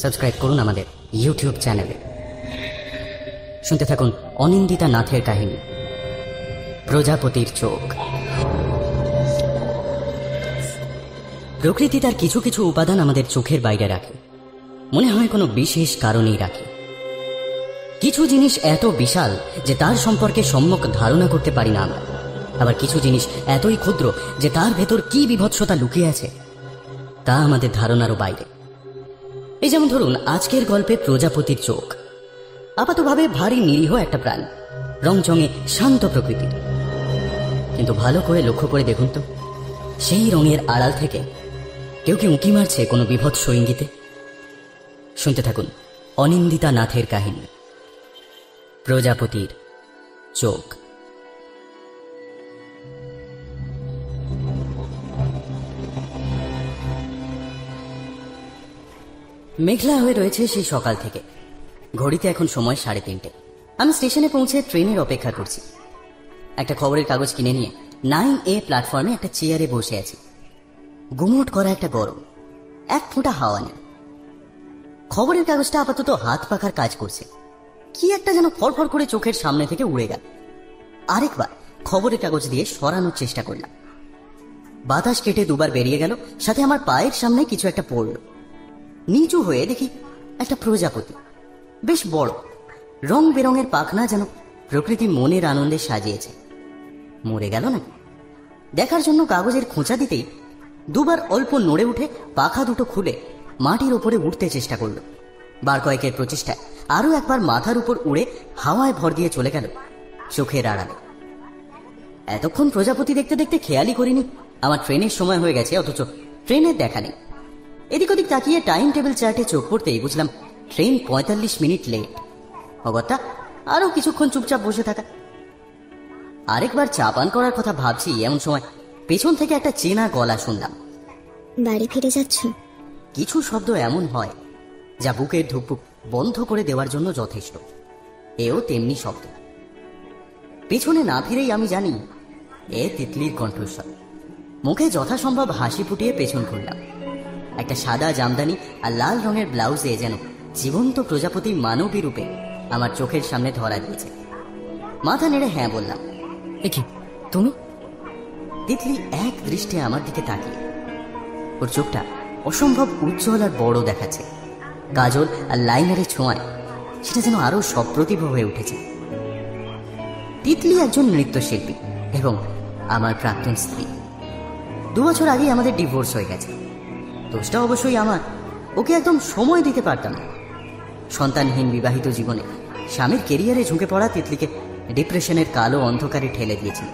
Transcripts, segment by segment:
Subscribe করুন আমাদের YouTube চ্যানেলে। শুনতে থাকুন অনিন্দিতা নাথের কাহিনী প্রজাপতির চোখ। প্রকৃতি তার কিছু কিছু উপাদান আমাদের চোখের বাইরে রাখে, মনে হয় কোনো বিশেষ কারণেই রাখে। কিছু জিনিস এত বিশাল যে তার সম্পর্কে সম্যক ধারণা করতে পারি না আমরা, আবার কিছু জিনিস এতই ক্ষুদ্র যে তার ভেতর কি বিভৎসতা লুকিয়ে আছে তা আমাদের ধারণারও বাইরে। এই যেমন ধরুন আজকের গল্পে প্রজাপতির চোখ। আপাতভাবে ভারী নিরীহ একটা প্রাণ, রংচঙে শান্ত প্রকৃতির, কিন্তু ভালো করে লক্ষ্য করে দেখুন তো, সেই রঙের আড়াল থেকে কেউ কি উঁকি মারছে কোনো বিভৎস ইঙ্গিতে। শুনতে থাকুন অনিন্দিতা নাথের কাহিনী প্রজাপতির চোখ। মেঘলা হয়ে রয়েছে সেই সকাল থেকে। ঘড়িতে এখন সময় 3:30। আমি স্টেশনে পৌঁছে ট্রেনের অপেক্ষা করছি। একটা খবরের কাগজ কিনে নিয়ে 9A প্ল্যাটফর্মে একটা চেয়ারে বসে আছি। গুমোট করা একটা গরম, এক ফোঁটা হাওয়া নেই। খবরের কাগজটা আপাতত হাত পাখার কাজ করছে। কি একটা যেন ফড়ফড় করে চোখের সামনে থেকে উড়ে গেল। আরেকবার খবরের কাগজ দিয়ে সরানোর চেষ্টা করলাম। বাতাস কেটে দুবার বেরিয়ে গেল, সাথে আমার পায়ের সামনে কিছু একটা পড়ল। নিচু হয়ে দেখি একটা প্রজাপতি, বেশ বড়, রং বেরঙের পাখনা যেন প্রকৃতি মনের আনন্দে সাজিয়েছে। মরে গেল না? দেখার জন্য কাগজের খোঁচা দিতেই দুবার অল্প নড়ে উঠে পাখা দুটো খুলে মাটির ওপরে উঠতে চেষ্টা করল। বার কয়েকের প্রচেষ্টায় আরো একবার মাথার উপর উড়ে হাওয়ায় ভর দিয়ে চলে গেল চোখের আড়ালে। এতক্ষণ প্রজাপতি দেখতে দেখতে খেয়ালই করিনি আমার ট্রেনের সময় হয়ে গেছে, অথচ ট্রেনের দেখা নেই। এদিক ওদিক তাকিয়ে টাইম টেবিল চার্টে চোখ পড়তেই বুঝলাম ট্রেন 45 মিনিট লেট। অগত্যা আরো কিছুক্ষণ চুপচাপ বসে থাকা। আরেকবার চা পান করার কথা ভাবছি, এমন সময় পেছন থেকে একটা চেনা গলা শুনলাম। বাড়ি ফিরে যাচ্ছ? কিছু শব্দ এমন হয় যা বুকের ধুকপুক বন্ধ করে দেওয়ার জন্য যথেষ্ট। এও তেমনি শব্দ। পেছনে না ফিরেই আমি জানি এ তিতলির কণ্ঠস্বর। মুখে যথাসম্ভব হাসি ফুটিয়ে পেছন ঘুরলাম। একটা সাদা জামদানি আর লাল রঙের ব্লাউজে যেন জীবন্ত প্রজাপতি মানবী রূপে আমার চোখের সামনে ধরা দিয়েছে। মাথা নেড়ে হ্যাঁ বললাম। এ কি তুমি? তিতলি এক দৃষ্টে আমার দিকে তাকিয়ে। ওর চোখটা অসম্ভব উজ্জ্বল আর বড় দেখাচ্ছে। কাজল আর লাইনারের ছোঁয়ায় সেটা যেন আরো সপ্রতিভ হয়ে উঠেছে। তিতলি একজন নৃত্যশিল্পী এবং আমার প্রাক্তন স্ত্রী। 2 বছর আগে আমাদের ডিভোর্স হয়ে গেছে। দোষটা অবশ্যই আমার। ওকে একদম সময় দিতে পারতাম না। সন্তানহীন বিবাহিত জীবনে স্বামীর কেরিয়ারে ঝুঁকে পড়া তিতলিকে ডিপ্রেশনের কালো অন্ধকারে ঠেলে দিয়েছিল।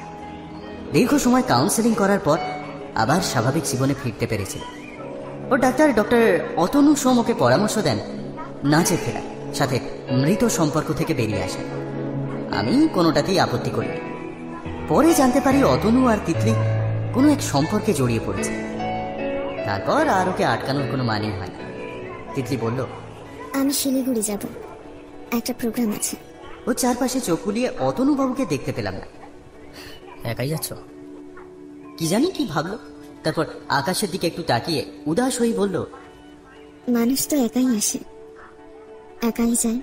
দীর্ঘ সময় কাউন্সেলিং করার পর আবার স্বাভাবিক জীবনে ফিরতে পেরেছিল। ও ডক্টর অতনু সোম ওকে পরামর্শ দেন নাচে ফেরা, সাথে মৃত সম্পর্ক থেকে বেরিয়ে আসে। আমি কোনোটাতেই আপত্তি করি। পরে জানতে পারি অতনু আর তিতলি কোনো এক সম্পর্কে জড়িয়ে পড়েছে। তারপর আর ওকে আটকানোর কোনো মানেই হয় না। তিতলি বলল, আমি শিলিগুড়ি যাব, একটা প্রোগ্রাম আছে। ও চারপাশে চোখ বুলিয়ে অতনু বাবুকে দেখতে পেলাম না। একাই যাচ্ছ? কি জানি কি ভাবলো। তারপর আকাশের দিকে একটু তাকিয়ে উদাস হয়ে বলল, মানুষ তো একাই আসে, একাই যায়।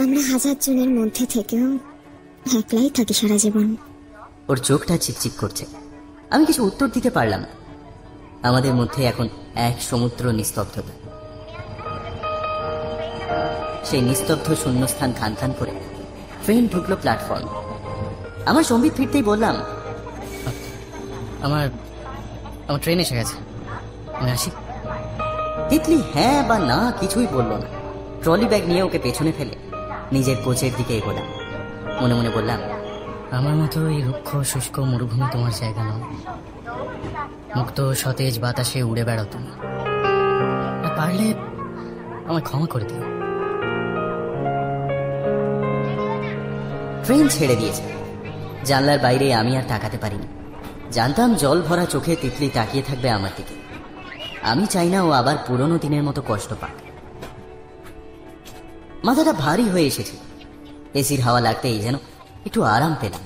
আমরা 1000 জনের মধ্যে থেকেও একলাই থাকি সারা জীবন। ওর চোখটা চিকচিক করছে। আমি কিছু উত্তর দিতে পারলাম না। আমাদের মধ্যে এখন এক সমুদ্র নিস্তব্ধতা। সেই নিস্তব্ধ শূন্যস্থান খান খান করে ট্রেন ঢুকলো প্ল্যাটফর্ম। আমার সম্বিত ফিরতেই বললাম, আমার ট্রেন এসে গেছে, আমি আসি। তিতলি হ্যাঁ বা না কিছুই বলল না। ট্রলি ব্যাগ নিয়ে ওকে পেছনে ফেলে নিজের কোচের দিকে এগোলাম। মনে মনে বললাম, আমার মতো এই রুক্ষ শুষ্ক মরুভূমি তোমার জায়গা নয়। মুক্ত সতেজ বাতাসে উড়ে বেড়াও তুমি। পারলে আমায় ক্ষমা করে দিও। ট্রেন ছেড়ে দিয়েছে। জানলার বাইরে আমি আর তাকাতে পারিনি। জানতাম জল ভরা চোখে তিতলি তাকিয়ে থাকবে আমার দিকে। আমি চাই না ও আবার পুরনো দিনের মতো কষ্ট পাক। মাথাটা ভারী হয়ে এসেছে। এসির হাওয়া লাগতেই যেন একটু আরাম পেলাম।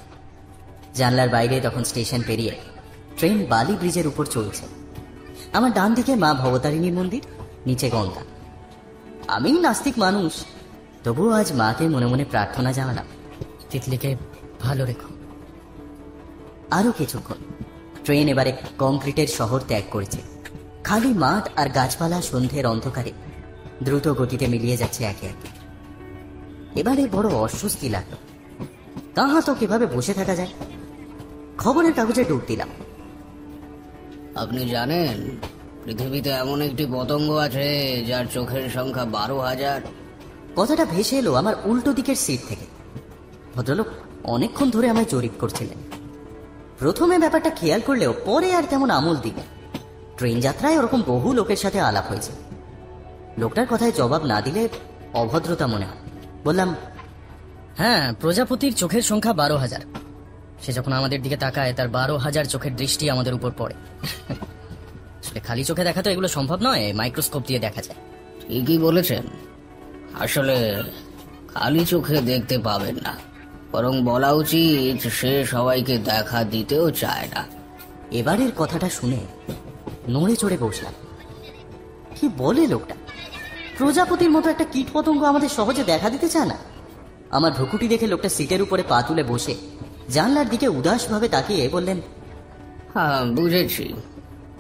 জানলার বাইরে তখন স্টেশন পেরিয়ে ট্রেন বালি ব্রিজের উপর চলছে। আমার ডান দিকে মা ভবতারিণীর মন্দির, নিচে গঙ্গা। আমি নাস্তিক মানুষ, তবুও আজ মাকে মনে মনে প্রার্থনা জানালাম, তিতলিকে ভালো রেখো। আরো কিছুক্ষণ ট্রেন এবারে কংক্রিটের শহর ত্যাগ করেছে। খালি মাঠ আর গাছপালা সন্ধ্যের অন্ধকারে দ্রুত গতিতে মিলিয়ে যাচ্ছে একে একে। এবারে বড় অস্বস্তি লাগলো। তাহা তো কিভাবে বসে থাকা যায়। খবরের কাগজে ডুব দিলাম। আপনি জানেন পৃথিবীতে এমন একটি পতঙ্গ আছে যার চোখের সংখ্যা 12,000? কথাটা ভেসে এলো আমার উল্টো দিকের সিট থেকে। ভদ্রলোক অনেকক্ষণ ধরে আমায় জরিপ করছিলেন। প্রথমে ব্যাপারটা খেয়াল করলেও পরে আর তেমন আমল দিবে। ট্রেন যাত্রায় ওরকম বহু লোকের সাথে আলাপ হয়েছে। লোকটার কথায় জবাব না দিলে অভদ্রতা মনে হয়। বললাম, হ্যাঁ, প্রজাপতির চোখের সংখ্যা 12,000। সে যখন আমাদের দিকে তাকায় তার 12,000 চোখের দৃষ্টি আমাদের উপর পড়ে। আসলে খালি চোখে দেখা তো এগুলো সম্ভব নয়, মাইক্রোস্কোপ দিয়ে দেখা যায়। ঠিকই বলেছেন। আসলে খালি চোখে দেখতে পাবেন না, বরং বলা উচিত সে সবাইকে দেখা দিতেও চায় না। এবারের কথাটা শুনে নড়ে চড়ে বসলাম। কি বলে লোকটা? প্রজাপতির মতো একটা কীট পতঙ্গ আমাদের সহজে দেখা দিতে চায় না। আমার ভ্রুকুটি দেখে লোকটা সিটের উপরে পা তুলে বসে জানলার দিকে উদাসভাবে তাকিয়ে বললেন, হ্যাঁ, বুঝেছি।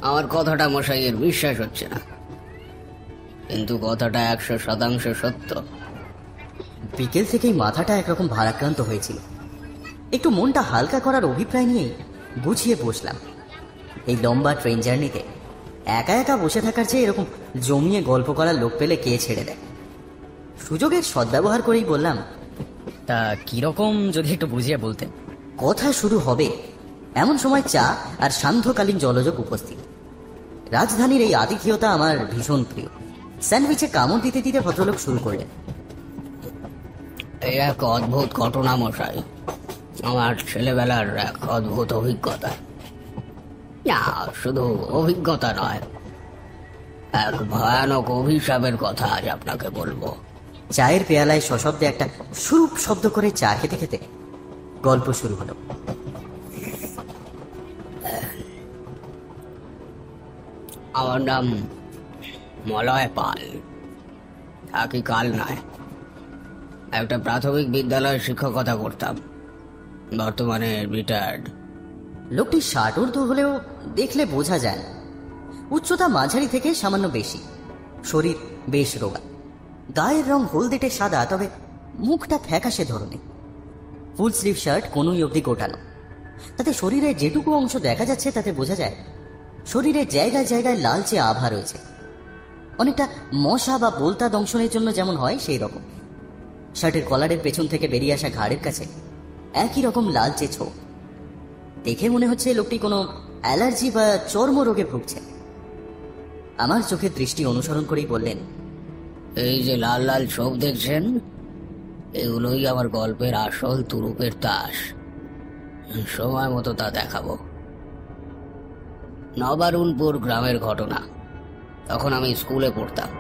আমার কথাটা মশাইয়ের বিশ্বাস হচ্ছে না, কিন্তু কথাটা 100% সত্য। বিকেল থেকেই মাথাটা একরকম ভারাক্রান্ত হয়েছিল। একটু মনটা হালকা করার অভিপ্রায় নিয়েই গুছিয়ে বসলাম। এই লম্বা ট্রেন জার্নিতে একা একা বসে থাকার চেয়ে এরকম জমিয়ে গল্প করার লোক পেলে কে ছেড়ে দেয়। সুযোগের সদ্ব্যবহার করেই বললাম, তা কিরকম যদি একটু বুঝিয়ে বলতেন। কথা শুরু হবে এমন সময় চা আর সান্ধ্যকালীন জলযোগ উপস্থিত। রাজধানীর এই আতিথেয়তা আমার ভীষণ প্রিয়। স্যান্ডউইচে কামড় দিতে দিতে ভদ্রলোক শুরু করলেন, এই এক অদ্ভুত ঘটনা মশাই, আমার ছেলেবেলার এক অদ্ভুত অভিজ্ঞতা। না, শুধু অভিজ্ঞতা নয়, এক ভয়ানক অভিশাপের কথা আজ আপনাকে বলবো। চায়ের পেয়ালায় সশব্দে একটা সুরূপ শব্দ করে চা খেতে খেতে গল্প শুরু হলো। আমার নাম মলয় পাল, থাকি কালনায়। একটা প্রাথমিক বিদ্যালয়ে শিক্ষকতা করতাম, বর্তমানে রিটায়ার্ড। লোকটি ষাটোর্ধ্ব হলেও দেখলে বোঝা যায় না। উচ্চতা মাঝারি থেকে সামান্য বেশি, শরীর বেশ রোগা, গায়ের রং হলদেটে সাদা, তবে মুখটা ফ্যাকাশে ধরনের। ফুল স্লিভ শার্ট কোনোই অবধি গোটানো, তাতে শরীরের যেটুকু অংশ দেখা যাচ্ছে তাতে বোঝা যায় শরীরের জায়গায় জায়গায় লালচে আভা রয়েছে, অনেকটা মশা বা বোলতা দংশনের জন্য যেমন হয় সেই রকম। শার্টের কলারের পেছন থেকে বেরিয়ে আসা ঘাড়ের কাছে একই রকম লালচে ছোপ। দেখে মনে হচ্ছে লোকটি কোনো অ্যালার্জি বা চর্মরোগে ভুগছে। আমার চোখের দৃষ্টি অনুসরণ করেই বললেন, এই যে লাল লাল ছোপ দেখছেন, এগুলোই আমার গল্পের আসল তুরুপের তাস। সময় মতো তা দেখাবো। নবারুণপুর গ্রামের ঘটনা। তখন আমি স্কুলে পড়তাম।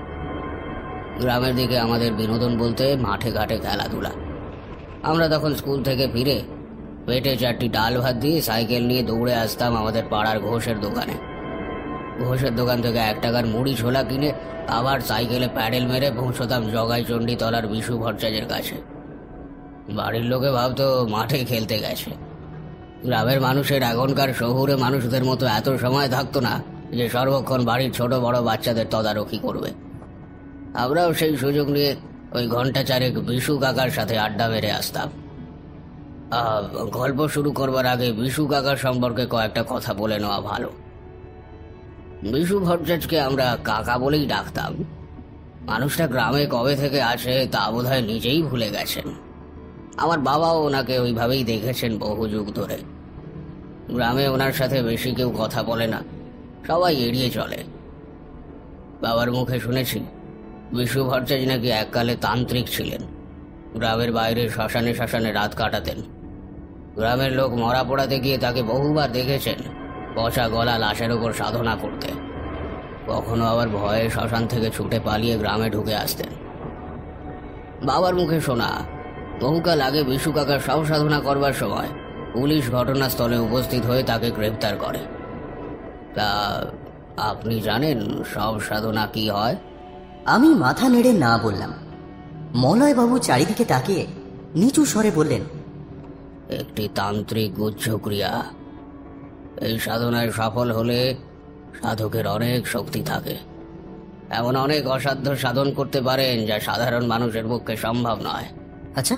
গ্রামের দিকে আমাদের বিনোদন বলতে মাঠে ঘাটে খেলাধুলা। আমরা তখন স্কুল থেকে ফিরে পেটে 4টি ডাল ভাত দিয়ে সাইকেল নিয়ে দৌড়ে আসতাম আমাদের পাড়ার ঘোষের দোকানে। ঘোষের দোকান থেকে 1 টাকার মুড়ি ছোলা কিনে আবার সাইকেলে প্যাডেল মেরে পৌঁছতাম জগাই চণ্ডীতলার বিশু ভট্টাচার্যের কাছে। বাড়ির লোকে ভাবতো মাঠে খেলতে গেছে। গ্রামের মানুষের এখনকার শহুরে মানুষদের মতো এত সময় থাকতো না যে সর্বক্ষণ বাড়ির ছোট বড় বাচ্চাদের তদারকি করবে। আমরাও সেই সুযোগ নিয়ে ওই ঘন্টা 4 বিশু কাকার সাথে আড্ডা মেরে আসতাম। গল্প শুরু করবার আগে বিশু কাকার সম্পর্কে কয়েকটা কথা বলে নেওয়া ভালো। বিশু ভট্টাচার্যকে আমরা কাকা বলেই ডাকতাম। মানুষটা গ্রামে কবে থেকে আসে তা বোধহয় নিজেই ভুলে গেছেন। আমার বাবাও ওনাকে ওইভাবেই দেখেছেন বহু যুগ ধরে। গ্রামে ওনার সাথে বেশি কেউ কথা বলে না, সবাই এড়িয়ে চলে। বাবার মুখে শুনেছি বিশু ভট্টাচার্য নাকি এককালে তান্ত্রিক ছিলেন। গ্রামের বাইরে শ্মশানে শ্মশানে রাত কাটাতেন। গ্রামের লোক মরা পোড়াতে গিয়ে তাকে বহুবার দেখেছেন পচা গলা লাশের ওপর সাধনা করতে। কখনো আবার ভয়ে শ্মশান থেকে ছুটে পালিয়ে গ্রামে ঢুকে আসতেন। বাবার মুখে শোনা বহুকাল আগে বিশু কাকার সব সাধনা করবার সময় পুলিশ ঘটনাস্থলে উপস্থিত হয়ে তাকে গ্রেপ্তার করে। তা আপনি জানেন সব সাধনা কি হয়? আমি মাথা নেড়ে না বললাম। মলয়বাবু চারিদিকে তাকিয়ে নিচু স্বরে বললেন, একটি তান্ত্রিক গুহ্যক্রিয়া। এই সাধনায় সফল হলে সাধকের অনেক শক্তি থাকে, এমন অনেক অসাধ্য সাধন করতে পারেন যা সাধারণ মানুষের পক্ষে সম্ভব নয়। আচ্ছা,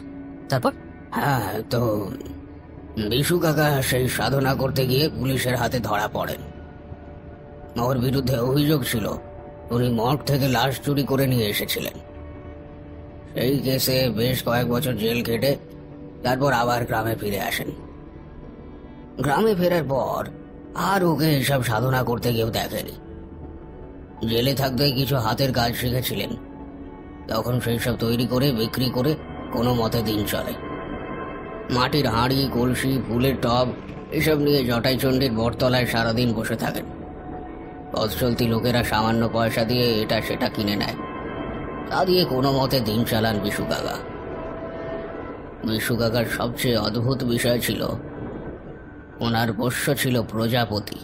তারপর? হ্যাঁ, তো বিশু কাকা সেই সাধনা করতে গিয়ে পুলিশের হাতে ধরা পড়েন। ওর বিরুদ্ধে অভিযোগ ছিল উনি মঠ থেকে লাশ চুরি করে নিয়ে এসেছিলেন। সেই কেসে বেশ কয়েক বছর জেল খেটে তারপর আবার গ্রামে ফিরে আসেন। গ্রামে ফেরার পর আর ওকে এসব সাধনা করতে কেউ দেখেনি। জেলে থাকতে কিছু হাতের কাজ শিখেছিলেন, তখন সেই সব তৈরি করে বিক্রি করে কোনো মতে দিন চলে। মাটির হাঁড়ি, কলসি, ফুলের টব এসব নিয়ে জটাইচণ্ডীর বটতলায় সারাদিন বসে থাকেন। পথ চলতি লোকেরা সামান্য পয়সা দিয়ে এটা সেটা কিনে নেয়, তা দিয়ে কোনো মতে দিন চালান বিশু কাকা। বিশু কাকার সবচেয়ে অদ্ভুত বিষয় ছিল ওনার পোষ্য ছিল প্রজাপতি।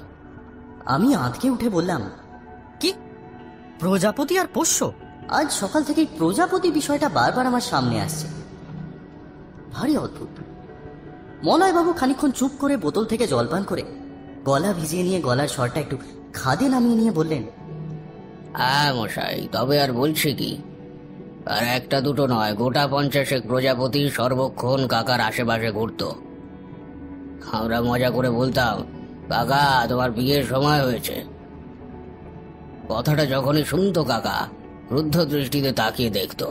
আমি আঁতকে উঠে বললাম, কি প্রজাপতি আর পোষ্য? আজ সকাল থেকেই প্রজাপতি বিষয়টা বারবার আমার সামনে আসছে, ভারী অদ্ভুত। মলয়বাবু খানিকক্ষণ চুপ করে বোতল থেকে জলপান করে গলা ভিজিয়ে নিয়ে গলার স্বরটা একটু খাদে নামিয়ে নিয়ে বললেন, হ্যাঁ মশাই, তবে আর বলছি কি, আর একটা দুটো নয়, গোটা 50 প্রজাপতি সর্বক্ষণ কাকার আশেপাশে ঘুরত। আমরা মজা করে বলতাম, কাকা তোমার বিয়ের সময় হয়েছে। কথাটা যখনই শুনতো কাকা রুদ্ধ দৃষ্টিতে তাকিয়ে দেখত।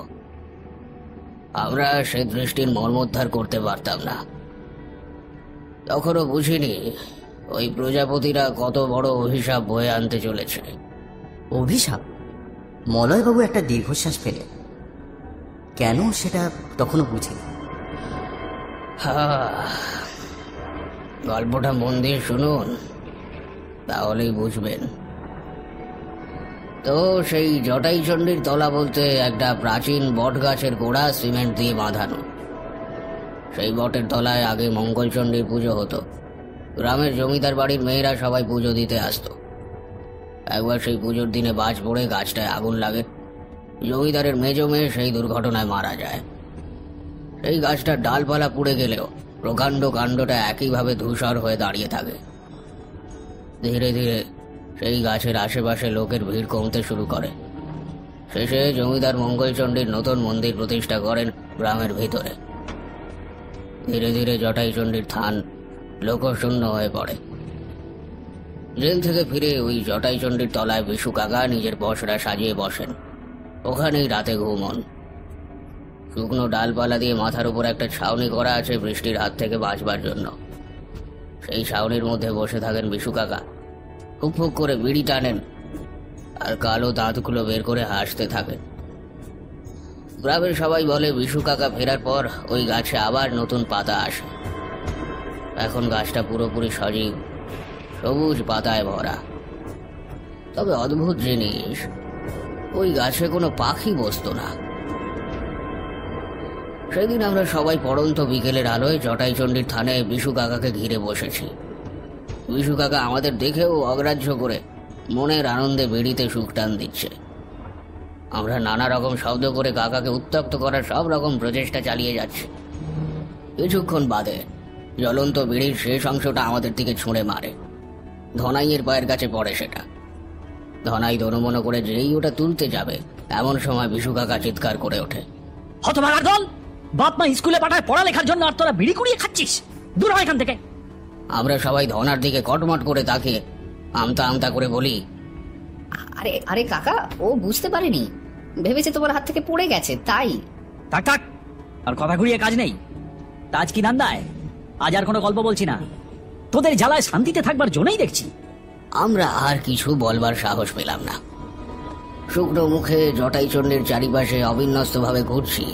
আমরা সে দৃষ্টির মর্মোদ্ধার করতে পারতাম না। তখনও বুঝিনি ওই প্রজাপতিরা কত বড় অভিশাপ বয়ে আনতে চলেছে। অভিশাপ? মলয়বাবু একটা দীর্ঘশ্বাস ফেলে, কেন সেটা তখনও বুঝিনি। গল্পটা মন দিয়ে শুনুন, তাহলেই বুঝবেন। তো সেই জটাইচণ্ডীর তলা বলতে একটা প্রাচীন বট গাছের গোড়া সিমেন্ট দিয়ে বাঁধানো। সেই বটের তলায় আগে মঙ্গলচণ্ডীর পুজো হতো। গ্রামের জমিদার বাড়ির মেয়েরা সবাই পুজো দিতে আসতো। একবার সেই পুজোর দিনে বাজ পড়ে গাছটায় আগুন লাগে। জমিদারের মেজ মেয়ে সেই দুর্ঘটনায় মারা যায়। সেই গাছটার ডালপালা পুড়ে গেলেও প্রকাণ্ড কাণ্ডটা একইভাবে ধূসর হয়ে দাঁড়িয়ে থাকে। ধীরে ধীরে সেই গাছের আশেপাশে লোকের ভিড় কমতে শুরু করে। শেষে জমিদার মঙ্গলচণ্ডীর নতুন মন্দির প্রতিষ্ঠা করেন গ্রামের ভিতরে। ধীরে ধীরে জটাইচণ্ডীর থান লোকশূন্য হয়ে পড়ে। জেল থেকে ফিরে ওই জটাইচণ্ডীর তলায় বিশু কাকা নিজের বসরা সাজিয়ে বসেন। ওখানেই রাতে ঘুমন। শুকনো ডালপালা দিয়ে মাথার উপর একটা ছাউনি করা আছে বৃষ্টির হাত থেকে বাঁচবার জন্য। সেই ছাউনির মধ্যে বসে থাকেন বিশু কাকা, ফুক ফুক করে বিড়ি টানেন আর কালো দাঁতগুলো বের করে হাসতে থাকেন। গ্রামের সবাই বলে বিশু কাকা ফেরার পর ওই গাছে আবার নতুন পাতা আসে। এখন গাছটা পুরোপুরি সজীব, সবুজ পাতায় ভরা। তবে অদ্ভুত জিনিস, ওই গাছে কোনো পাখি বসতো না। সেদিন আমরা সবাই পড়ন্ত বিকেলের আলোয় জটাইচণ্ডীর থানে বিশু কাকাকে ঘিরে বসেছি। বিশু কাকা আমাদের দেখেও অগ্রাহ্য করে মনের আনন্দে বেড়িতে সুখ টান দিচ্ছে। আমরা নানা রকম শব্দ করে কাকাকে উত্তপ্ত করার সব রকম প্রচেষ্টা চালিয়ে যাচ্ছি। কিছুক্ষণ বাদে জ্বলন্ত বিড়ির শেষ অংশটা আমাদের দিকে ছুঁড়ে মারে। ধনাইয়ের পায়ের কাছে পড়ে সেটা। ধনাই দনমনো করে যেই ওটা তুলতে যাবে এমন সময় বিশু কাকা চিৎকার করে ওঠে, হতভাগার দল! বাপ মা স্কুলে পাঠায় পড়ালেখার জন্য, আর তোরা বিড়ি কুড়িয়ে খাচ্ছিস! দূর হয় এখান থেকে! আমরা সবাই ধনার দিকে কটমট করে তাকিয়ে আমতা আমতা করে বলি, আরে আরে কাকা, ও বুঝতে পারেনি, ভেবেছে তোমার হাত থেকে পড়ে গেছে তাই। থাক থাক, আর কথা ঘুরিয়ে কাজ নেই। তাজ কি নান্দায়? আজ আর কোনো গল্প বলছি না। তোদের জ্বালায় শান্তিতে থাকবার জন্যই দেখছি। আমরা আর কিছু বলবার সাহস পেলাম না। শুকনো মুখে জটাইচণ্ডীর চারিপাশে অবিন্যস্তভাবে ঘুরছি।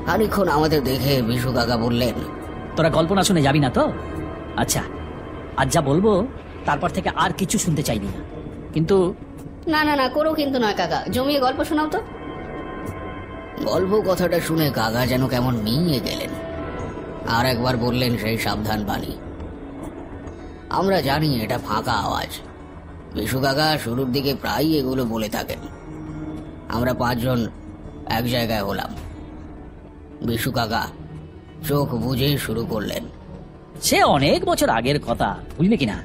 খানিকক্ষণ আমাদের দেখে বিশু কাকা বললেন, তোরা গল্প না শুনে যাবি না তো? আচ্ছা, আজ যা বলবো তারপর থেকে আর কিছু শুনতে চাইবি না, কিন্তু না না না করো কিন্তু নয় কাকা, জমিয়ে গল্প শোনাও তো। গল্প কথাটা শুনে কাকা যেন কেমন মিয়ে গেলেন। আর একবার বললেন সেই সাবধান বাণী। আমরা জানি এটা ফাঁকা আওয়াজ। বিশু কাকা শুরুর দিকে প্রায়ই এগুলো বলে থাকেন। আমরা 5 জন এক জায়গায় হলাম। বিশু কাকা চোখ বুঝে শুরু করলেন। সে অনেক বছর আগের কথা, বুঝলে কিনা?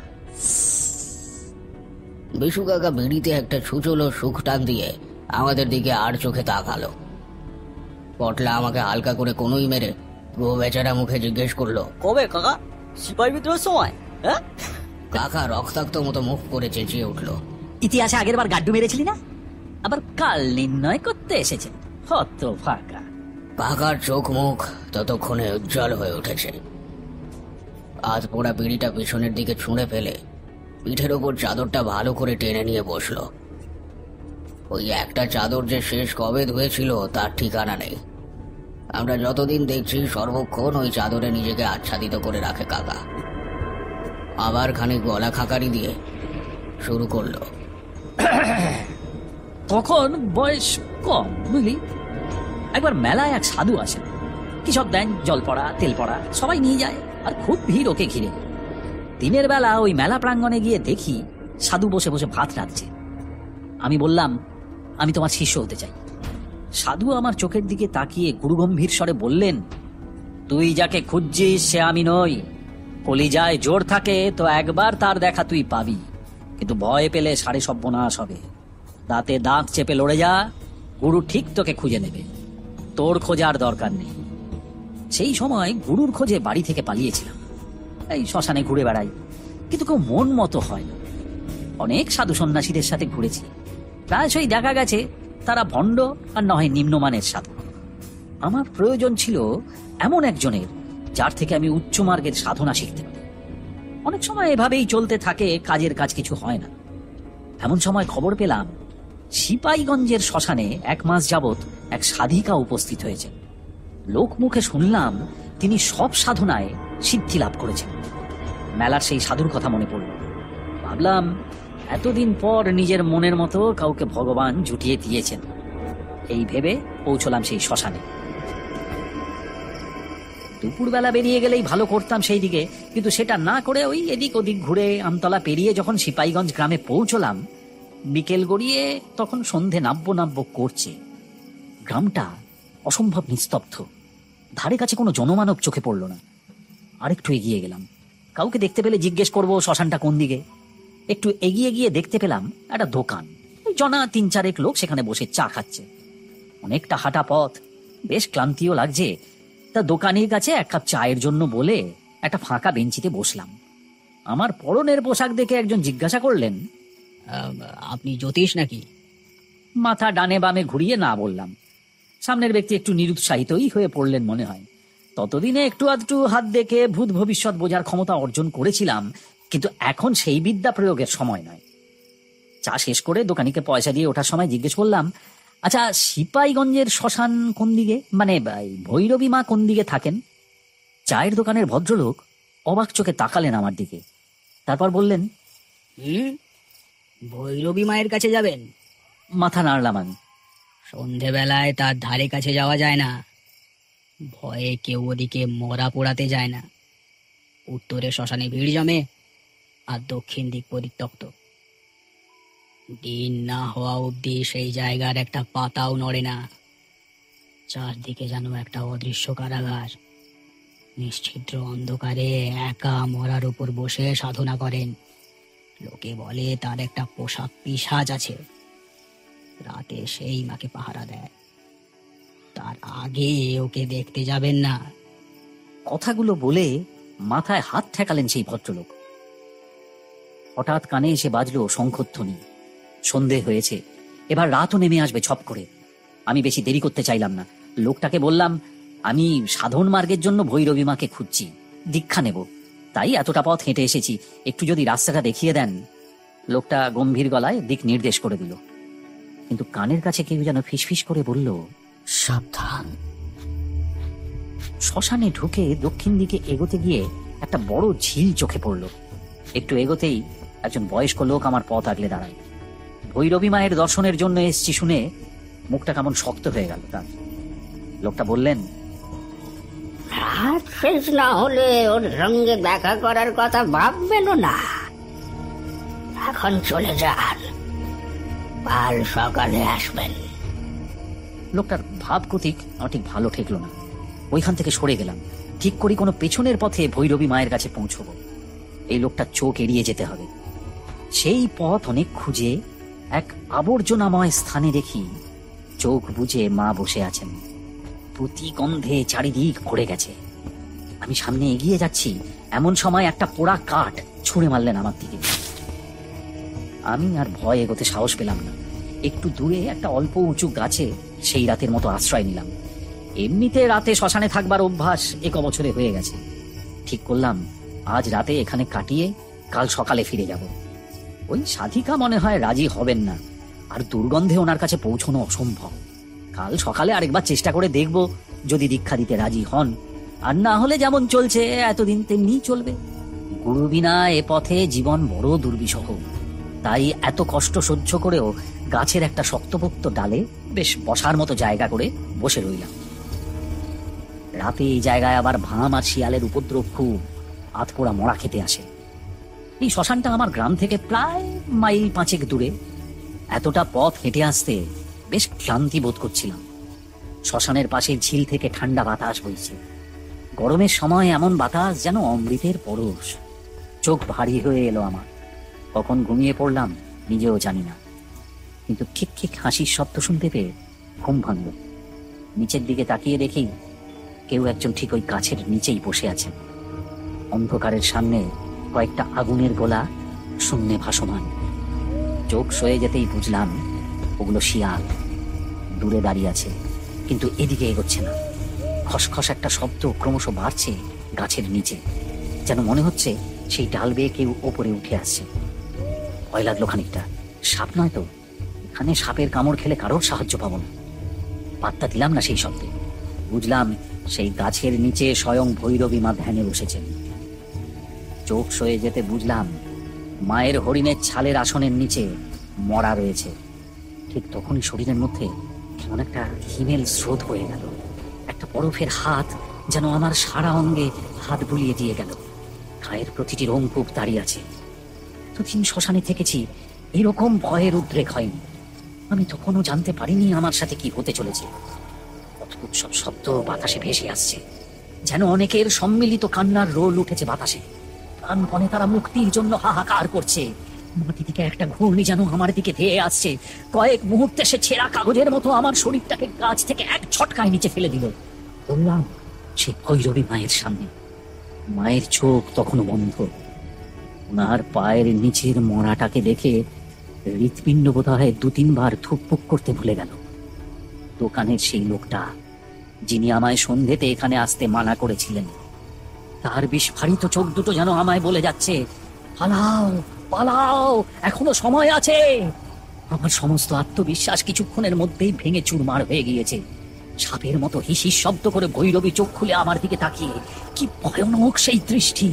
বিশু কাকা বিড়িতে একটা ছুচলো সুখ টান দিয়ে আমাদের দিকে আর চোখে তাকালো। পটলা আমাকে হালকা করে কোনোই মেরে গো বেচারা মুখে জিজ্ঞেস করলো, কবে কাকা? সিপাহী বিদ্রোহের সময়? হ্যাঁ? কাকা রক্তাক্ত মতো মুখ করে চেঁচিয়ে উঠলো, ইতিহাসে আগের বার গাড্ডু মেরেছিলি না, আবার কাল নির্ণয় করতে এসেছেন, হত ফাঁকা। কাকার চোখ মুখ ততক্ষণে উজ্জ্বল হয়ে উঠেছে। হাত পোড়া বিড়িটা পিছনের দিকে ছুঁড়ে ফেলে পিঠের ওপর চাদরটা ভালো করে টেনে নিয়ে বসলো। ওই একটা চাদর যে শেষ কবে ধুয়েছিল তার ঠিকানা নেই। আমরা যতদিন দেখছি সর্বক্ষণ ওই চাদরে নিজেকে আচ্ছাদিত করে রাখে কাকা। আবার খানিক গলা খাকারি দিয়ে শুরু করলো, তখন বয়স কম, বুঝলি। একবার মেলায় এক সাধু আসেন, কি সব দেন, জল পড়া, তেল পড়া, সবাই নিয়ে যায়, আর খুব ভিড় ওকে ঘিরে। দিনের বেলা ওই মেলা প্রাঙ্গণে গিয়ে দেখি সাধু বসে বসে ভাত রাঁধছে। আমি বললাম, আমি তোমার শিষ্য হতে চাই। সাধু আমার চোখের দিকে তাকিয়ে গুরুগম্ভীর স্বরে বললেন, তুই যাকে খুঁজছিস সে আমি নই। কলিজায় জোর থাকে তো একবার তার দেখা তুই পাবি, কিন্তু ভয় পেলে সাড়ে সর্বনাশ হবে। দাঁতে দাঁত চেপে লড়ে যা, গুরু ঠিক তোকে খুঁজে নেবে, তোর খোঁজার দরকার নেই। সেই সময় গুরুর খোঁজে বাড়ি থেকে পালিয়েছিলাম। এই শ্মশানে ঘুরে বেড়াই, কিন্তু কেউ মন মতো হয় না। অনেক সাধু সন্ন্যাসীদের সাথে ঘুরেছি, প্রায়শই দেখা গেছে তারা ভণ্ড আর নয় নিম্নমানের সাধু। আমার প্রয়োজন ছিল এমন একজনের যার থেকে আমি উচ্চ মার্গের সাধনা শিখতে পারি। অনেক সময় এভাবেই চলতে থাকে, কাজের কাজ কিছু হয় না। এমন সময় খবর পেলাম সিপাহীগঞ্জের শ্মশানে 1 মাস যাবৎ এক সাধিকা উপস্থিত হয়েছেন। লোক মুখে শুনলাম তিনি সব সাধনায় সিদ্ধি লাভ করেছেন। মেলার সেই সাধুর কথা মনে পড়ল। ভাবলাম এতদিন পর নিজের মনের মতো কাউকে ভগবান জুটিয়ে দিয়েছেন। এই ভেবে পৌঁছলাম সেই শ্মশানে। দুপুরবেলা বেরিয়ে গেলেই ভালো করতাম সেই দিকে, কিন্তু সেটা না করে ওই এদিক ওদিক ঘুরে আমতলা পেরিয়ে যখন সিপাহীগঞ্জ গ্রামে পৌঁছলাম, বিকেল গড়িয়ে তখন সন্ধে নাব্য করছে। গ্রামটা অসম্ভব নিস্তব্ধ, ধারে কাছে কোনো জনমানব চোখে পড়ল না। আরেকটু এগিয়ে গেলাম, কাউকে দেখতে পেলে জিজ্ঞেস করবো শ্মশানটা কোন দিকে। একটু এগিয়ে গিয়ে দেখতে পেলাম একটা দোকান, জনা 3-4 লোক সেখানে বসে চা খাচ্ছে। অনেকটা হাঁটা পথ, বেশ ক্লান্তিও লাগছে। তা দোকানের কাছে 1 কাপ চায়ের জন্য বলে একটা ফাঁকা বেঞ্চিতে বসলাম। আমার পরনের পোশাক দেখে একজন জিজ্ঞাসা করলেন, আপনি জ্যোতিষ নাকি? মাথা ডানে বামে ঘুরিয়ে না বললাম। সামনের ব্যক্তি একটু নিরুৎসাহিতই হয়ে পড়লেন মনে হয়। ততদিনে একটু আধটু হাত দেখে ভূত ভবিষ্যৎ বোঝার ক্ষমতা অর্জন করেছিলাম, কিন্তু এখন সেই বিদ্যা প্রয়োগের সময় নয়। চা শেষ করে দোকানিকে পয়সা দিয়ে ওঠার সময় জিজ্ঞেস করলাম, আচ্ছা সিপাহীগঞ্জের শ্মশান কোন দিকে, মানে ভৈরবী মা কোন দিকে থাকেন? চায়ের দোকানের ভদ্রলোক অবাক চোখে তাকালেন আমার দিকে, তারপর বললেন, ভৈরবী মায়ের কাছে যাবেন? মাথা নাড়লাম আমি। সন্ধেবেলায় তার ধারে কাছে যাওয়া যায় না, ভয়ে কেউ ওদিকে মরা পোড়াতে যায় না। উত্তরে শ্মশানে ভিড় জমে, আর দক্ষিণ দিক পরিত্যক্ত। দিন না হওয়া অব্দি সেই জায়গার একটা পাতাও নড়ে না। চারদিকে যেন একটা অদৃশ্য কারাগার। নিশ্ছিদ্র অন্ধকারে একা মরার উপর বসে সাধনা করেন। লোকে বলে তার একটা পোষা পিশাচ আছে, রাতে সেই মাকে পাহারা দেয়। তার আগে ওকে দেখতে যাবেন না। কথাগুলো বলে মাথায় হাত ঠেকালেন সেই ভদ্রলোক। হঠাৎ কানে এসে বাজলো শঙ্খধ্বনি। সন্ধে হয়েছে, এবার রাতও নেমে আসবে ছপ করে। আমি বেশি দেরি করতে চাইলাম না। লোকটাকে বললাম, আমি সাধন মার্গের জন্য ভৈরবী মাকে খুঁজছি, দীক্ষা নেব, তাই এতটা পথ হেঁটে এসেছি, একটু যদি রাস্তাটা দেখিয়ে দেন। লোকটা গম্ভীর গলায় দিক নির্দেশ করে দিল, কিন্তু কানের কাছে কেউ যেন ফিসফিস করে বলল, সাবধান। শ্মশানে ঢুকে দক্ষিণ দিকে এগোতে গিয়ে একটা বড় ঝিল চোখে পড়ল। একটু এগোতেই একজন বয়স্ক লোক আমার পথ আগলে দাঁড়ায়। ভৈরবী মায়ের দর্শনের জন্য এসছি শুনে মুখটা কেমন শক্ত হয়ে গেল তার। লোকটা বললেন, রাত শেষ না হলে ওর সঙ্গে দেখা করার কথা ভাববেন না। এখন চলে যান, কাল সকালে আসবেন। লোকটার ভাব গতিক আমার ঠিক ভালো ঠেকলো না। ওইখান থেকে সরে গেলাম, ঠিক করি কোনো পেছনের পথে ভৈরবী মায়ের কাছে পৌঁছবো। এই লোকটার চোখ এড়িয়ে যেতে হবে। সেই পথ অনেক খুঁজে এক আবর্জনাময় স্থানে দেখি চোখ বুজে মা বসে আছেন। প্রতি গন্ধে চারিদিক ভরে গেছে। আমি সামনে এগিয়ে যাচ্ছি, এমন সময় একটা পোড়া কাঠ ছুঁড়ে মারলেন আমার দিকে। আমি আর ভয় এগোতে সাহস পেলাম না। একটু দূরে একটা অল্প উঁচু গাছে সেই রাতের মতো আশ্রয় নিলাম। এমনিতে রাতে শ্মশানে থাকবার অভ্যাস 1 বছরে হয়ে গেছে। ঠিক করলাম আজ রাতে এখানে কাটিয়ে কাল সকালে ফিরে যাব। ওই সাধিকা মনে হয় রাজি হবেন না, আর দুর্গন্ধে ওনার কাছে পৌঁছানো অসম্ভব। কাল সকালে আরেকবার চেষ্টা করে দেখব, যদি দীক্ষা দিতে রাজি হন, আর না হলে যেমন চলছে এতদিন তেমনি চলবে। গুরু বিনা এ পথে জীবন বড় দুর্বিষহ। তাই এত কষ্ট সহ্য করেও গাছের একটা শক্তপোক্ত ডালে বেশ বসার মতো জায়গা করে বসে রইলাম। রাতে এই জায়গায় আবার ভাম আর শিয়ালের উপদ্রব খুব। আধপোড়া মরা খেতে আসে। এই শ্মশানটা আমার গ্রাম থেকে প্রায় মাইল 5 দূরে। এতটা পথ হেঁটে আসতে বেশ ক্লান্তি বোধ করছিলাম। শ্মশানের পাশে ঝিল থেকে ঠান্ডা বাতাস বইছে। গরমের সময় এমন বাতাস যেন অমৃতের পরশ। চোখ ভারী হয়ে এলো আমার। কখন ঘুমিয়ে পড়লাম নিজেও জানি না, কিন্তু ঠিক ঠিক হাসির শব্দ শুনতে পেয়ে ঘুম ভাঙল। নিচের দিকে তাকিয়ে দেখি কেউ একজন ঠিক ওই গাছের নিচেই বসে আছেন। অন্ধকারের সামনে কয়েকটা আগুনের গোলা শূন্যে ভাসমান। চোখ সয়ে যেতেই বুঝলাম ওগুলো শিয়াল। দূরে দাঁড়িয়ে আছে, কিন্তু এদিকে এগোচ্ছে না। খসখস একটা শব্দ ক্রমশ বাড়ছে গাছের নিচে, যেন মনে হচ্ছে সেই ডাল বেয়ে কেউ ওপরে উঠে আসছে। ভয় লাগলো খানিকটা। সাপ নয় তো? এখানে সাপের কামড় খেলে কারোর সাহায্য পাবো না। পাত্তা দিলাম না সেই শব্দে। বুঝলাম সেই গাছের নিচে স্বয়ং ভৈরবী মা ধ্যানে বসেছেন। চোখ সয়ে যেতে বুঝলাম মায়ের হরিণের ছালের আসনের নিচে মরা রয়েছে। ঠিক তখনই শরীরের মধ্যে কেমন একটা হিমেল স্রোত হয়ে গেল। একটা বরফের হাত যেন আমার সারা অঙ্গে হাত বুলিয়ে দিয়ে গেল। গায়ের প্রতিটি রোমকূপ দাঁড়িয়ে আছে। এতদিন শ্মশানে থেকেছি, এরকম ভয়ের উদ্রেক হয়নি। আমি তখনও জানতে পারিনি আমার সাথে কি হতে চলেছে। অদ্ভুত সব শব্দ বাতাসে ভেসে আসছে, যেন অনেকের সম্মিলিত কান্নার রোল উঠেছে বাতাসে। প্রাণপণে তারা মুক্তির জন্য হাহাকার করছে। মাটি থেকে একটা ঘূর্ণি যেন আমার দিকে ধেয়ে আসছে। কয়েক মুহূর্তে সে ছেঁড়া কাগজের মতো আমার শরীরটাকে গাছ থেকে এক ঝটকায় নিচে ফেলে দিল। বললাম সে ভৈরবী মায়ের সামনে। মায়ের চোখ তখনও বন্ধ। ওনার পায়ের নিচের মরাটাকে দেখে হৃৎপিণ্ড বোধহয় 2-3 বার ধুকপুক করতে ভুলে গেল। দোকানের সেই লোকটা, যিনি আমায় সন্ধেতে এখানে আসতে মানা করেছিলেন, তার বিস্ফারিত চোখ দুটো যেন আমায় বলে যাচ্ছে, পালাও পালাও, এখনো সময় আছে। আমার সমস্ত আত্মবিশ্বাস কিছুক্ষণের মধ্যেই ভেঙে চুরমার হয়ে গিয়েছে। সাপের মতো হিসিস শব্দ করে ভৈরবী চোখ খুলে আমার দিকে তাকিয়ে। কি ভয়ানক সেই দৃষ্টি!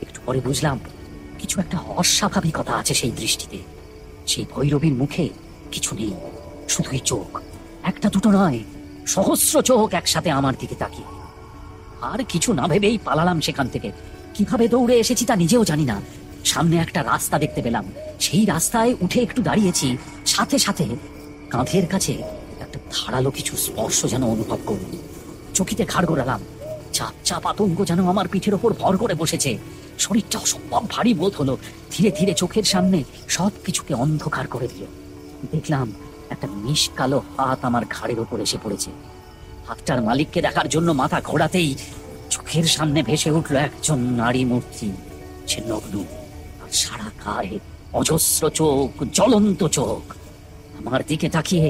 একটু পরে বুঝলাম কিছু একটা অস্বাভাবিকতা আছে সেই দৃষ্টিতে। সেই ভৈরবীর মুখে কিছু নেই, শুধুই চোখ। একটা দুটো নয়, সহস্র চোখ একসাথে আমার দিকে তাকিয়ে। আর কিছু না ভেবেই পালালাম সেখান থেকে। কিভাবে দৌড়ে এসেছি তা নিজেও জানি না। সামনে একটা রাস্তা দেখতে পেলাম। সেই রাস্তায় উঠে একটু দাঁড়িয়েছি। সাথে সাথে কাঁধের কাছে একটা ধারালো কিছু স্পর্শ যেন অনুভব করলাম। চকিতে ঘাড় গোড়ালাম। চাপ চাপ আতঙ্ক যেন আমার পিঠের ওপর ভর করে বসেছে। শরীরটা অসম্ভব ভারী বোধ হলো। ধীরে ধীরে চোখের সামনে সব কিছুকে অন্ধকার করে দিল। দেখলাম একটা নিষ্কালো হাত আমার ঘাড়ের ওপর এসে পড়েছে। হাতটার মালিককে দেখার জন্য মাথা ঘোরাতেই চোখের সামনে ভেসে উঠল একজন নারী মূর্তি। সে নগ্ন, আর সারা গায়ে অজস্র চোখ, জ্বলন্ত চোখ। আমার দিকে তাকিয়ে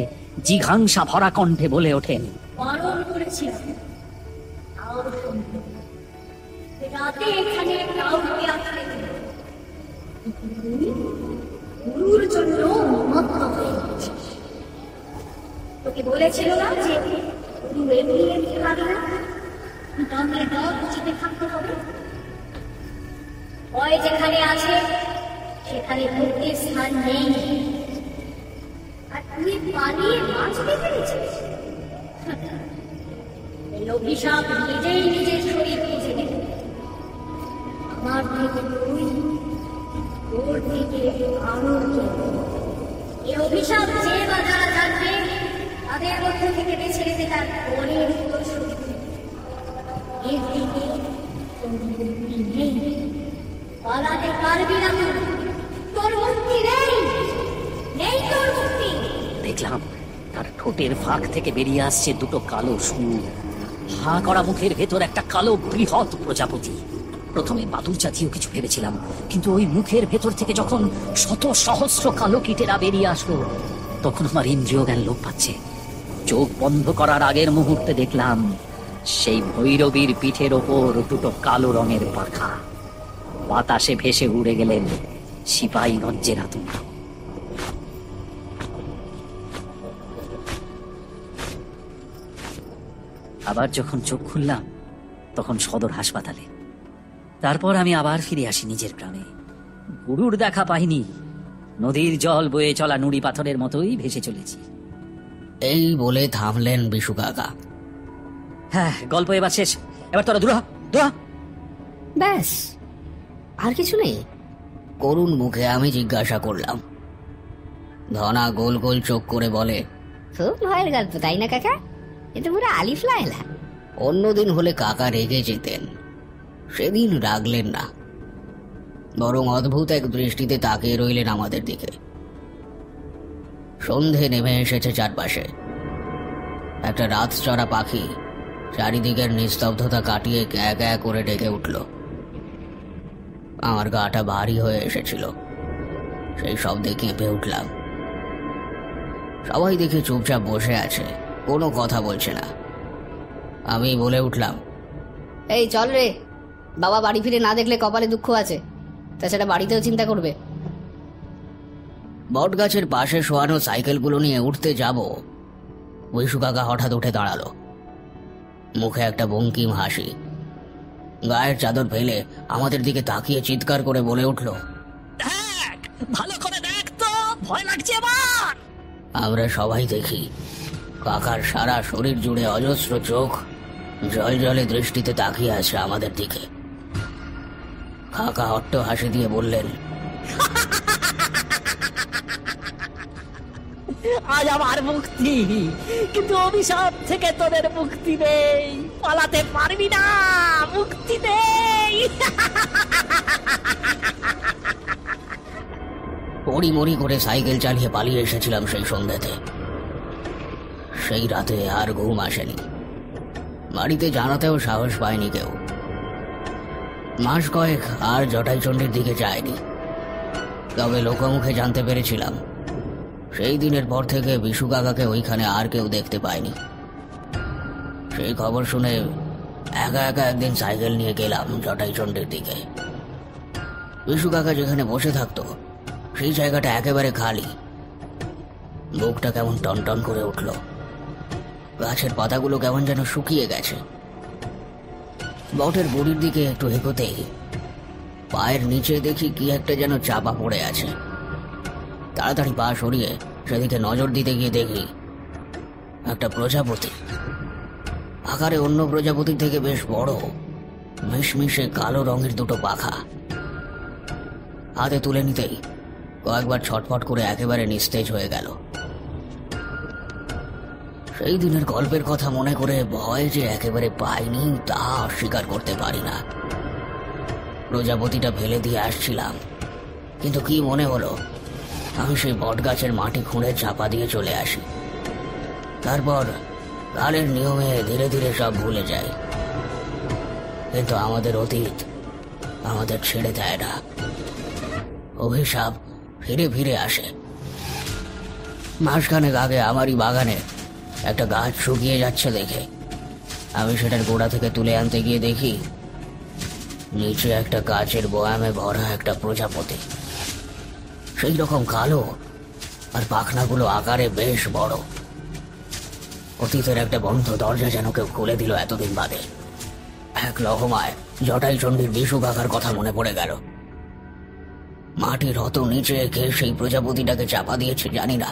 জিঘাংসা ভরা কণ্ঠে বলে ওঠেন, বারণ করেছিলাম, তাও শুনবে। রাতে এখানে কাউকে আসতে দিও। তুই গুরুর জন্য উন্মত্ত হয়ে গেছিস। তোকে বলেছিল না যে গুরু এমনি এমনি লাগে না, তাহলে বুঝতে থাকতে হবে। ভয় যেখানে আছে সেখানে মুক্তির স্থান নেই। আর তুই পালিয়ে বাঁচতে পেরেছিস। এই অভিশাপ নিজেই নিজের শরীর বুঝে নেবে। আমার থেকে তুই, তোর থেকে আরো। এই অভিশাপ যে বা যারা জানবে তাদের মধ্যে থেকে বেছে নিতে তার পরের এর থেকে তোর মুক্তি নেই, পালাতে পারবি না তুই, তোর মুক্তি নেই, নেই তোর মুক্তি। দেখলাম তার ঠোঁটের ফাঁক থেকে বেরিয়ে আসছে দুটো কালো সুর, হা করা মুখের ভেতর একটা কালো বৃহৎ প্রজাপতি। প্রথমে বাদুর জাতীয় কিছু ভেবেছিলাম, কিন্তু ওই মুখের ভেতর থেকে যখন শত সহস্র কালো কীটেরা বেরিয়ে আসলো, তখন আমার ইন্দ্রিয় জ্ঞান লোপ পাচ্ছে। চোখ বন্ধ করার আগের মুহূর্তে দেখলাম সেই ভৈরবীর পিঠের ওপর দুটো কালো রঙের পাখা। বাতাসে ভেসে উড়ে গেলেন সিপাহীগঞ্জের আতঙ্ক। আবার যখন চোখ খুললাম তখন সদর হাসপাতালে। তারপর আমি আবার ফিরে আসি নিজের গ্রামে। গুরুর দেখা পাইনি, নদীর জল বয়ে চলা নুড়ি পাথরের মতোই ভেসে চলেছি। এই বলে থামলেন বিশু কাকা। হ্যাঁ, গল্প এবার শেষ, এবার তোরা দূরা দূরা। ব্যাস, আর কিছু নেই? করুণ মুখে আমি জিজ্ঞাসা করলাম। ধনা গোল গোল চোখ করে বলে, খুব ভয়ের গল্প তাই না কাকা? এটা পুরো আলিফ লায়লা। অন্যদিন হলে কাকা রেগে যেতেন, সেদিন রাগলেন না, বরং অদ্ভুত এক দৃষ্টিতে তাকিয়ে রইলেন আমাদের দিকে। সন্ধে নেমে এসেছে চারপাশে। একটা রাত চড়া পাখি চারিদিকের নিস্তব্ধতা কাটিয়ে ক্যা ক্যা করে ডেকে উঠল। আমার গাটা ভারী হয়ে এসেছিল, সেই শব্দে কেঁপে উঠলাম। সবাই দেখে চুপচাপ বসে আছে, কোনো কথা বলছে না। আমি বলে উঠলাম, এই চল রে, বাবা বাড়ি ফিরে না দেখলে কপালে দুঃখ আছে, তাছাড়া বাড়িতেও চিন্তা করবে। বট গাছের পাশে শোয়ানো সাইকেলগুলো নিয়ে উঠতে যাব, বিশু কাকা হঠাৎ উঠে দাঁড়ালো। মুখে একটা বঙ্কিম হাসি, গায়ের চাদর ফেলে আমাদের দিকে তাকিয়ে চিৎকার করে বলে উঠল, দেখ, ভালো করে দেখ তো, ভয় লাগছে আমার। আমরা সবাই দেখি কাকার সারা শরীর জুড়ে অজস্র চোখ জল জলে দৃষ্টিতে তাকিয়ে আছে আমাদের দিকে। কাকা অট্ট হাসি দিয়ে বললেন, আজ আমার মুক্তি, কিন্তু অভিশাপ থেকে তোদের মুক্তি নেই, পালাতে পারবি না, মুক্তি নেই। পড়িমড়ি করে সাইকেল চালিয়ে পালিয়ে এসেছিলাম সেই সন্ধ্যাতে। সেই রাতে আর ঘুম আসেনি, বাড়িতে জানাতেও সাহস পায়নি কেউ। মাস কয়েক আর জটাইচণ্ডীর দিকে যায়নি। তবে লোকমুখে জানতে পেরেছিলাম, সেই দিনের পর থেকে বিশু কাকাকে ওইখানে আর কেউ দেখতে পায়নি। সেই খবর শুনে একা একা একদিন সাইকেল নিয়ে গেলাম জটাইচণ্ডীর দিকে। বিশু কাকা যেখানে বসে থাকতো সেই জায়গাটা একেবারে খালি। বুকটা কেমন টনটন করে উঠল, গাছের পাতাগুলো কেমন যেন শুকিয়ে গেছে। বটের বুড়ির দিকে একটু এগোতেই পায়ের নিচে দেখি কি একটা যেন চাপা পড়ে আছে। তাড়াতাড়ি পা সরিয়ে সেদিকে নজর দিতে গিয়ে দেখি একটা প্রজাপতি, আকারে অন্য প্রজাপতির থেকে বেশ বড়, মিশমিশে কালো রঙের দুটো পাখা। হাতে তুলে নিতেই কয়েকবার ছটফট করে একেবারে নিস্তেজ হয়ে গেল। সেই দিনের গল্পের কথা মনে করে ভয় যে একেবারে পাইনি তা অস্বীকার করতে পারি না। প্রজাপতিটা ফেলে দিয়ে আসছিলাম, কিন্তু কি মনে হলো আমি সেই বটগাছের মাটি খুঁড়ে চাপা দিয়ে চলে আসি। তারপর কালের নিয়মে ধীরে ধীরে সব ভুলে যাই, কিন্তু আমাদের অতীত আমাদের ছেড়ে দেয় না। অভিশাপ ফিরে ফিরে আসে। মাসখানেক আগে আমারই বাগানে একটা গাছ শুকিয়ে যাচ্ছে দেখে আমি সেটার গোড়া থেকে তুলে আনতে গিয়ে দেখি নিচে একটা গাছের বয়ামে ভরা একটা প্রজাপতি, সেই রকম কালো, আর পাখনাগুলো আকারে বেশ বড়। অতীতের একটা বন্ধ দরজা যেন কেউ খুলে দিল এতদিন বাদে। এক লহমায় জটাইচণ্ডীর বিশু কাকার কথা মনে পড়ে গেল। মাটির অত নিচে কে সেই প্রজাপতিটাকে চাপা দিয়েছে জানি না,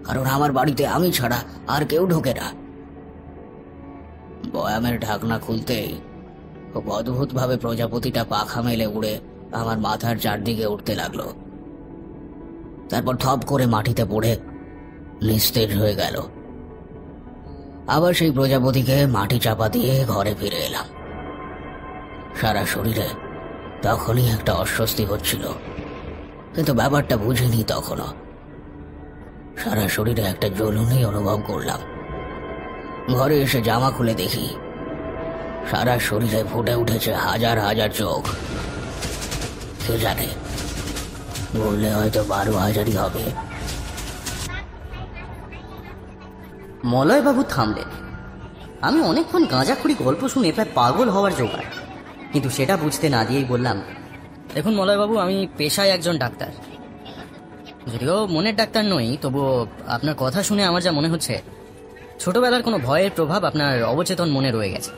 কারণ আমার বাড়িতে আমি ছাড়া আর কেউ ঢোকে না। বয়ামের ঢাকনা খুলতেই খুব অদ্ভুত ভাবে প্রজাপতিটা পাখা মেলে উড়ে আমার মাথার চারদিকে উঠতে লাগলো। তারপর থপ করে মাটিতে পড়ে নিস্তেজ হয়ে গেল। আবার সেই প্রজাপতিকে মাটি চাপা দিয়ে ঘরে ফিরে এলাম। সারা শরীরে তখনই একটা অস্বস্তি হচ্ছিল, কিন্তু ব্যাপারটা বুঝিনি তখনও। সারা শরীরে একটা জ্বলুনি অনুভব করলাম। ঘরে এসে জামা খুলে দেখি সারা শরীরে ফুটে উঠেছে হাজার হাজার চোখ। কে জানে, বললে হয়তো 12,000-ই হবে। মলয়বাবু থামলেন। আমি অনেকক্ষণ গাঁজাখুরি গল্প শুনে প্রায় পাগল হওয়ার জোগাড়, কিন্তু সেটা বুঝতে না দিয়েই বললাম, দেখুন মলয়বাবু, আমি পেশায় একজন ডাক্তার। যদিও মনের ডাক্তার নই, তবুও আপনার কথা শুনে আমার যা মনে হচ্ছে ছোটবেলার কোনো ভয়ের প্রভাব আপনার অবচেতন মনে রয়ে গেছে।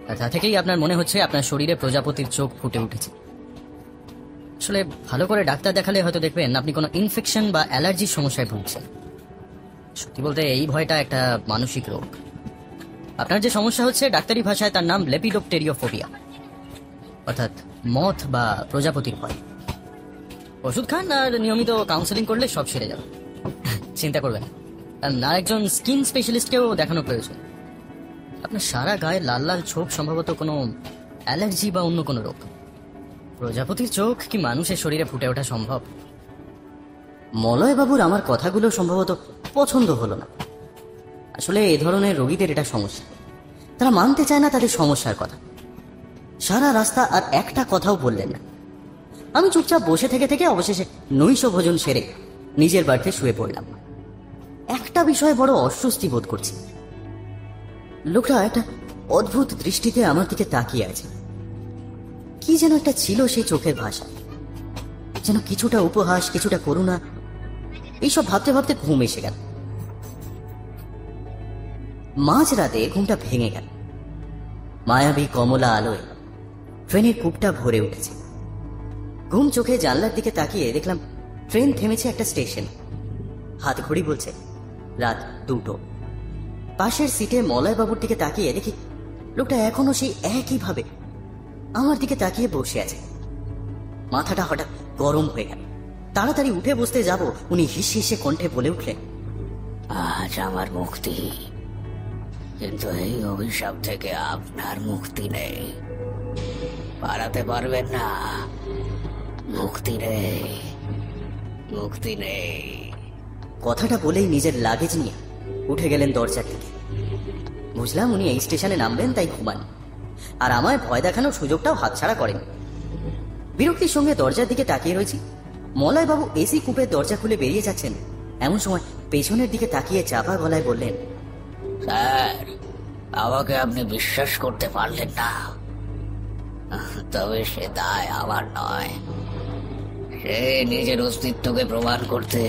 আর তা থেকেই আপনার মনে হচ্ছে আপনার শরীরে প্রজাপতির চোখ ফুটে উঠেছে। আসলে ভালো করে ডাক্তার দেখালে হয়তো দেখবেন আপনি কোনো ইনফেকশন বা অ্যালার্জির সমস্যায় ভুগছেন। সত্যি বলতে এই ভয়টা একটা মানসিক রোগ। আপনার যে সমস্যা হচ্ছে ডাক্তারি ভাষায় তার নাম লেপিডোপ্টেরিওফোবিয়া, অর্থাৎ মথ বা প্রজাপতির ভয়। ওষুধ খান আর নিয়মিত কাউন্সেলিং করলে সব সেরে যাবে, চিন্তা করবেন না। একজন স্কিন স্পেশালিস্টকেও দেখানো প্রয়োজন। আপনার সারা গায়ে লাল লাল ছোপ সম্ভবত কোনো অ্যালার্জি বা অন্য কোনো রোগ। প্রজাপতির চোখ কি মানুষের শরীরে ফুটে ওঠা সম্ভব? মলয়বাবুর আমার কথাগুলো সম্ভবত পছন্দ হলো না। আসলে এ ধরনের রোগীদের এটা সমস্যা, তারা মানতে চায় না তাদের সমস্যার কথা। সারা রাস্তা আর একটা কথাও বললেন না। আমি চুপচাপ বসে থেকে থেকে অবশেষে নৈশ ভোজন সেরে নিজের বাড়িতে শুয়ে পড়লাম। একটা বিষয়ে বড় অস্বস্তি বোধ করছি। লোকটা একটা অদ্ভুত দৃষ্টিতে আমার দিকে তাকিয়ে আছে। কি যেন একটা ছিল সেই চোখের ভাষা, যেন কিছুটা উপহাস, কিছুটা করুণা। এইসব ভাবতে ভাবতে ঘুম এসে গেল। মাঝরাতে ঘুমটা ভেঙে গেল। মায়াবী কমলা আলোয় ট্রেনের কূপটা ভরে উঠেছে। ঘুম চোখে জানলার দিকে তাকিয়ে দেখলাম ট্রেন থেমেছে একটা স্টেশন। হাত ঘড়ি বলছে রাত 2টো। পাশের সিটে মলয়বাবুর দিকে তাকিয়ে দেখি লোকটা এখনো সেই একইভাবে আমার দিকে তাকিয়ে বসে আছে। মাথাটা হঠাৎ গরম হয়ে গেল। তাড়াতাড়ি উঠে বসতে যাব, উনি হিসে হিসে কণ্ঠে বলে উঠলেন, আজ আমার মুক্তি, কিন্তু এই অভিশাপ থেকে আপনার মুক্তি নেই। পালাতে পারবেন না। মুক্তি নেই, মুক্তি নেই। কথাটা বলেই নিজের লাগেজ নিয়ে উঠে গেলেন দরজার দিকে। বুঝলাম উনি এই স্টেশনে নামবেন, তাই ঘুমান। আর আমায় ভয় দেখানোর সুযোগটাও হাতছাড়া করেন। বিরক্তির সঙ্গে দরজার দিকে তাকিয়ে রয়েছি। মলয়বাবু এসি কূপের দরজা খুলে বেরিয়ে যাচ্ছেন। এমন সময় পেছনের দিকে তাকিয়ে চাপা গলায় বললেন, স্যার, আমাকে আপনি বিশ্বাস করতে পারলেন না, তবে সে দায় আমার নয়। সে নিজের অস্তিত্বকে প্রমাণ করতে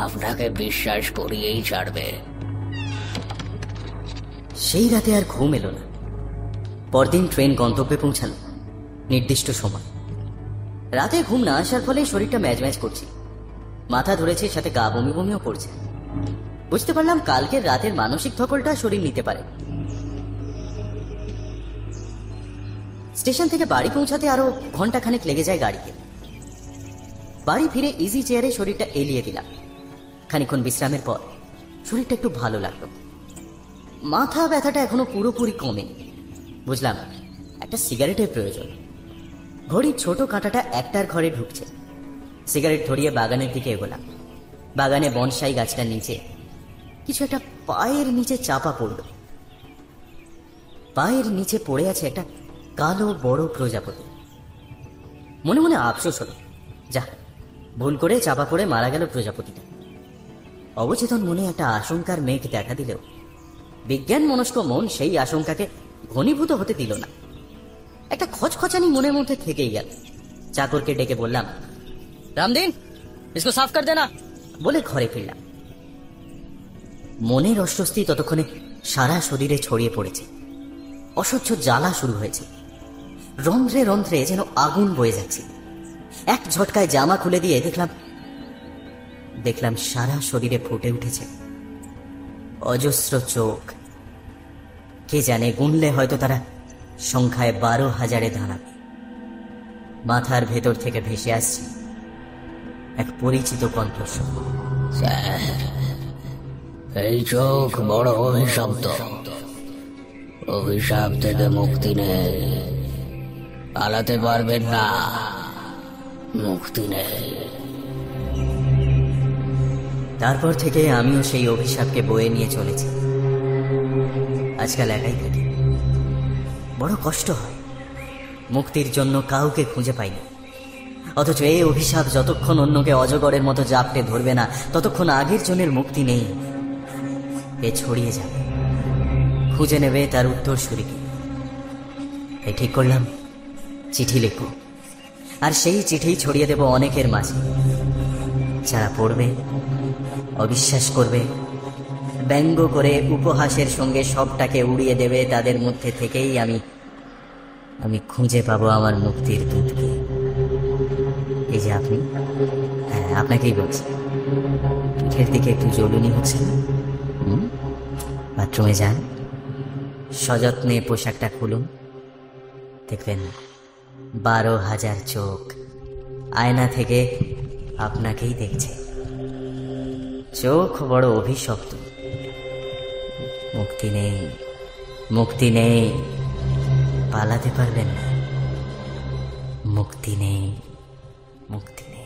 আপনাকে বিশ্বাস করিয়েই ছাড়বে। সেই রাতে আর ঘুম এলো না। পরদিন ট্রেন গন্তব্যে পৌঁছালো নির্দিষ্ট সময়। রাতে ঘুম না আসার ফলে শরীরটা ম্যাজ ম্যাজ করছে, মাথা ধরেছে, সাথে গা বমি বমিও করছে। বুঝতে পারলাম কালকের রাতের মানসিক ধকলটা শরীর নিতে পারে। স্টেশন থেকে বাড়ি পৌঁছাতে আরো ঘন্টাখানেক লেগে যায় গাড়িতে। বাড়ি ফিরে ইজি চেয়ারে শরীরটা এলিয়ে দিলাম। খানিকক্ষণ বিশ্রামের পর শরীরটা একটু ভালো লাগলো। মাথা ব্যথাটা এখনো পুরোপুরি কমেনি। বুঝলাম একটা সিগারেটের প্রয়োজন। ঘড়ির ছোট কাঁটাটা একটার ঘরে ঢুকছে। সিগারেট ধরিয়ে বাগানের দিকে এগোলাম। বাগানে বনসাই গাছটার নিচে কিছু একটা পায়ের নিচে চাপা পড়ল। পায়ের নিচে পড়ে আছে একটা কালো বড় প্রজাপতি। মনে মনে আফসোস হলো, যা ভুল করে চাপা পড়ে মারা গেল প্রজাপতিটা। অবচেতন মনে একটা আশঙ্কার মেঘ দেখা দিলেও বিজ্ঞান মনস্ক মন সেই আশঙ্কাকে ঘনীভূত হতে দিল না। একটা খচখচানি মনের মধ্যে থেকেই গেল। চাকরকে ডেকে বললাম, রামদিন, ইসকো সাফ কর দেনা, বলে ঘরে ফিরলাম। মনের অস্বস্তি ততক্ষণে সারা শরীরে ছড়িয়ে পড়েছে। অসহ্য জ্বালা শুরু হয়েছে। রন্ধ্রে রন্ধ্রে যেন আগুন বয়ে যাচ্ছে। এক ঝটকায় জামা খুলে দিয়ে দেখলাম সারা শরীরে ফুটে উঠেছে অজস্র চোখ। কে জানে, গুনলে হয়তো তারা সংখ্যায় 12,000-এ দাঁড়াবে। মাথার ভেতর থেকে ভেসে আসছে এক পরিচিত কণ্ঠস্বর। স্যার, এই চোখ বড় অভিশপ্ত, অভিশাপ থেকে মুক্তি নেই, পালাতে পারবেন না, মুক্তি নেই। তারপর থেকে আমিও সেই অভিশাপকে বয়ে নিয়ে চলেছি। আজকাল একাই থাকি, বড় কষ্ট হয়, মুক্তির জন্য কাউকে খুঁজে পাই না। অথচ এই অভিশাপ যতক্ষণ অন্যকে অজগরের মতো জাপটে ধরবে না, ততক্ষণ আগের জনের মুক্তি নেই। এ ছড়িয়ে যাবে, খুঁজে নেবে তার উত্তরসূরিকে। তাই ঠিক করলাম চিঠি লিখব, আর সেই চিঠি ছড়িয়ে দেব অনেকের মাঝে। যারা পড়বে, অবিশ্বাস করবে, ব্যঙ্গ করে উপহাসের সঙ্গে সবটাকে উড়িয়ে দেবে, তাদের মধ্যে থেকেই আমি খুঁজে পাবো আমার মুক্তির দূতকে। এই যে আপনি, হ্যাঁ আপনাকেই বলছি। পিঠের দিকে একটু জ্বলুনি হচ্ছে না? বাথরুমে যান, সযত্নে পোশাকটা খুলুন, দেখবেন 12,000 চোখ আয়না থেকে আপনাকেই দেখছে। চোখ বড় অভিশপ্ত, মুক্তি নেই, মুক্তি নেই, পালাতে পারবেন না, মুক্তি নেই, মুক্তি নেই।